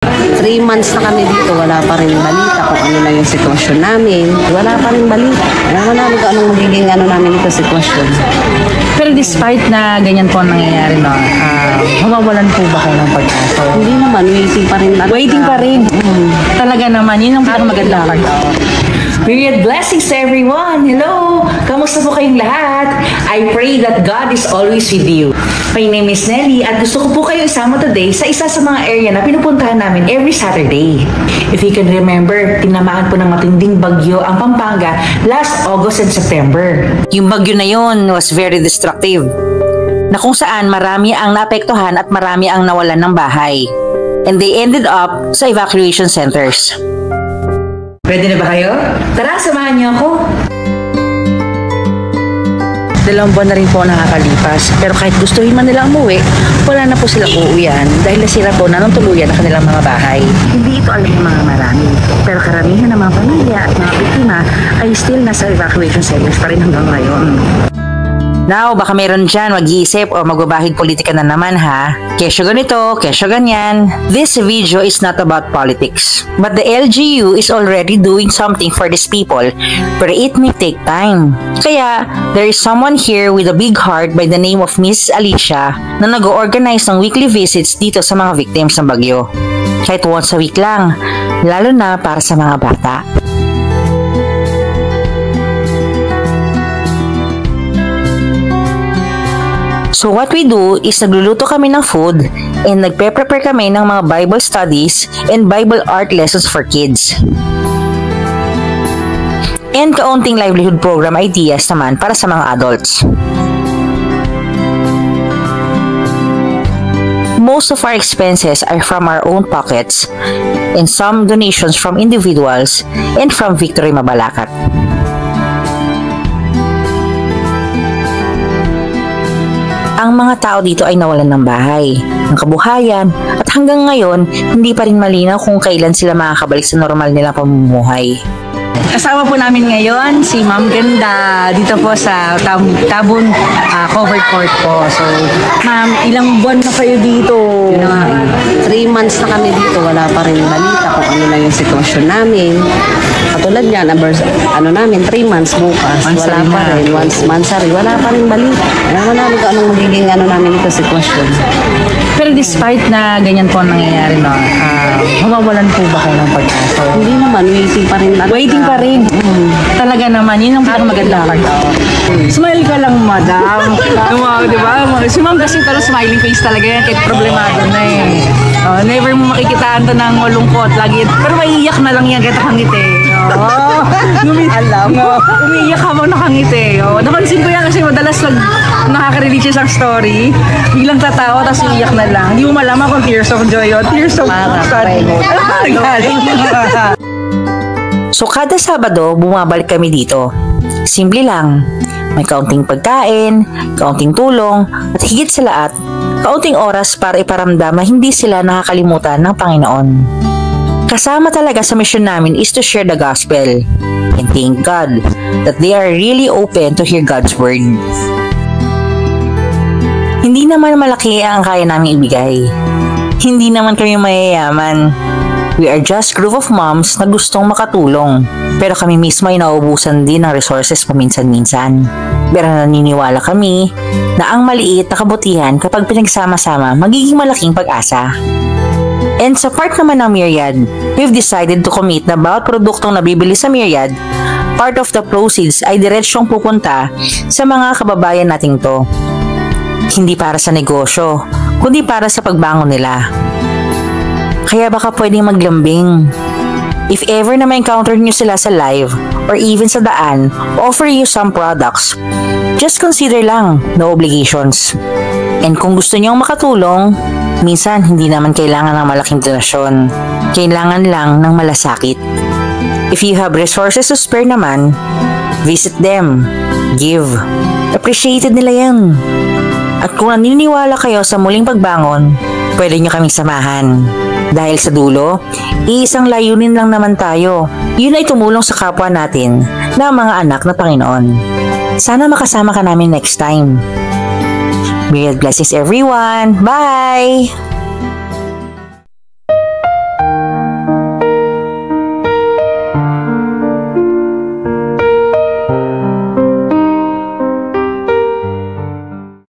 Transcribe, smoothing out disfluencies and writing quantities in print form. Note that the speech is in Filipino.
3 months na kami dito, wala pa rin balita kung ano na yung sitwasyon namin. Wala pa rin balita. Alam mo namin kung anong magiging namin ito sitwasyon. Pero despite na ganyan po ang nangyayari, no, mawawalan po ba kayo ng pag-asa? Hindi naman, waiting pa rin. Waiting pa rin. Talaga naman, yun ang maganda part. Myriad blessings to everyone. Hello! Kamusta po kayong lahat? I pray that God is always with you. My name is Nelly at gusto ko po kayo isama today sa isa sa mga area na pinupuntahan namin every Saturday. If you can remember, tinamaan po ng matinding bagyo ang Pampanga last August and September. Yung bagyo na yon was very destructive, na kung saan marami ang naapektuhan at marami ang nawalan ng bahay. And they ended up sa evacuation centers. Pwede na ba kayo? Tara, samahan niyo ako. 2 buwan na rin po nakakalipas, pero kahit gustuhin man nilang umuwi, wala na po sila uuwian dahil nasira po na ng tuluyan ang kanilang mga bahay. Hindi ito alam ng mga marami, pero karamihan ng mga pamilya at mga biktima ay still nasa evacuation centers pa rin hanggang ngayon. Now, baka meron dyan mag-iisip o magbabahid politika na naman ha. Kesyo ganito, kesyo ganyan. This video is not about politics. But the LGU is already doing something for these people, but it may take time. Kaya, there is someone here with a big heart by the name of Miss Alicia na nag-organize ng weekly visits dito sa mga victims ng bagyo. Kahit once a week lang, lalo na para sa mga bata. So what we do is nagluluto kami ng food and nagpe-prepare kami ng mga Bible studies and Bible art lessons for kids. And kaunting livelihood program ideas naman para sa mga adults. Most of our expenses are from our own pockets and some donations from individuals and from Victory Mabalacat. Ang mga tao dito ay nawalan ng bahay, ng kabuhayan, at hanggang ngayon, hindi pa rin malinaw kung kailan sila makakabalik sa normal nilang pamumuhay. Kasama po namin ngayon si Ma'am Ganda dito po sa Tabon Covered Court po. So, Ma'am, ilang buwan na kayo dito? 3 months na kami dito, wala pa rin balita kung ano na yung sitwasyon namin. Katulad yan, namin 3 months bukas, wala pa rin. Wala pa rin balita. Alam mo namin kung anong magiging namin ito sitwasyon. Pero despite na ganyan po ang nangyayari, no, mawawalan po ba kayo ng pag-asa? Hindi naman, waiting pa rin. Waiting pa rin. Talaga naman, yun ang maganda part. Smile ka lang, madam. Wow, di ba? Si Ma'am kasi pero smiling face talaga yan, kahit problemado na eh. Never mo makikitaan to ng malungkot lagi. Pero maiiyak na lang yan kahit nakangiti. Alam mo. Umiiyak ka mo nakangiti. Napansin ko yan kasi madalas nakaka-relate siya sa story. Biglang tatawa tapos iiyak na lang. Hindi mo malaman kung tears of joy o tears of sadness. So kada Sabado, bumabalik kami dito. Simple lang. May kaunting pagkain, kaunting tulong, at higit sa lahat, kaunting oras para iparamdam na hindi sila nakakalimutan ng Panginoon. Kasama talaga sa mission namin is to share the gospel and thank God that they are really open to hear God's word. Hindi naman malaki ang kaya namin ibigay. Hindi naman kami mayayaman. We are just group of moms na gustong makatulong. Pero kami mismo ay nauubusan din ng resources paminsan-minsan. Pero naniniwala kami na ang maliit na kabutihan kapag pinagsama-sama magiging malaking pag-asa. And sa part naman ng Myriad, we've decided to commit na bawat produktong nabibili sa Myriad, part of the proceeds ay diretsyong pupunta sa mga kababayan nating to. Hindi para sa negosyo, kundi para sa pagbangon nila. Kaya baka pwedeng maglambing. If ever na ma-encounter nyo sila sa live or even sa daan, offer you some products. Just consider lang, no obligations. And kung gusto nyong makatulong, minsan hindi naman kailangan ng malaking donasyon. Kailangan lang ng malasakit. If you have resources to spare naman, visit them. Give. Appreciated nila yan. At kung naniniwala kayo sa muling pagbangon, pwede nyo kaming samahan. Dahil sa dulo, iisang layunin lang naman tayo. Yun ay tumulong sa kapwa natin na mga anak na Panginoon. Sana makasama ka namin next time. Myriad blessings everyone. Bye!